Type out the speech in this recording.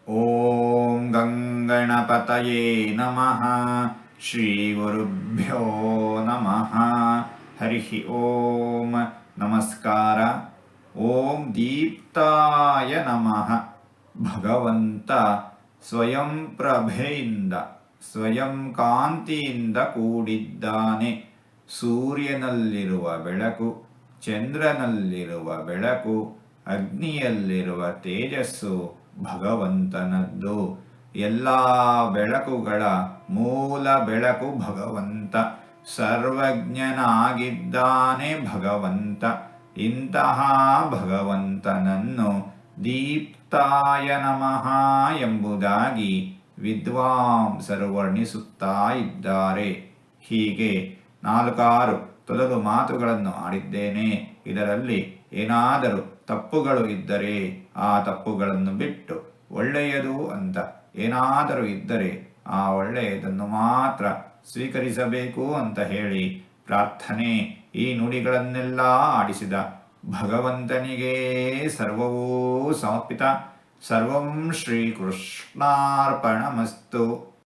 ಓಂ ಗಂಗಣಪತಯೇ ನಮಃ. ಶ್ರೀ ಗುರುಭ್ಯೋ ನಮಃ. ಹರಿ ಓಂ. ನಮಸ್ಕಾರ. ಓಂ ದೀಪ್ತಾಯ ನಮಃ. ಭಗವಂತ ಸ್ವಯಂ ಪ್ರಭೆಯಿಂದ, ಸ್ವಯಂ ಕಾಂತಿಯಿಂದ ಕೂಡಿದ್ದಾನೆ. ಸೂರ್ಯನಲ್ಲಿರುವ ಬೆಳಕು, ಚಂದ್ರನಲ್ಲಿರುವ ಬೆಳಕು, ಅಗ್ನಿಯಲ್ಲಿರುವ ತೇಜಸ್ಸು ಭಗವಂತನದ್ದು. ಎಲ್ಲ ಬೆಳಕುಗಳ ಮೂಲ ಬೆಳಕು ಭಗವಂತ. ಸರ್ವಜ್ಞನಾಗಿದ್ದಾನೆ ಭಗವಂತ. ಇಂತಹ ಭಗವಂತನನ್ನು ದೀಪ್ತಾಯ ನಮಃ ಎಂಬುದಾಗಿ ವಿದ್ವಾಂಸರು ವರ್ಣಿಸುತ್ತಾ ಇದ್ದಾರೆ. ಹೀಗೆ 4-6 ತೊದಲು ಮಾತುಗಳನ್ನು ಆಡಿದ್ದೇನೆ. ಇದರಲ್ಲಿ ಏನಾದರೂ ತಪ್ಪುಗಳು ಇದ್ದರೆ ಆ ತಪ್ಪುಗಳನ್ನು ಬಿಟ್ಟು ಒಳ್ಳೆಯದು ಅಂತ ಏನಾದರೂ ಇದ್ದರೆ ಆ ಒಳ್ಳೆಯದನ್ನು ಮಾತ್ರ ಸ್ವೀಕರಿಸಬೇಕು ಅಂತ ಹೇಳಿ ಪ್ರಾರ್ಥನೆ. ಈ ನುಡಿಗಳನ್ನೆಲ್ಲ ಆಡಿಸಿದ ಭಗವಂತನಿಗೇ ಸರ್ವವೂ ಸಮರ್ಪಿತ. ಸರ್ವಂ ಶ್ರೀಕೃಷ್ಣಾರ್ಪಣಮಸ್ತು.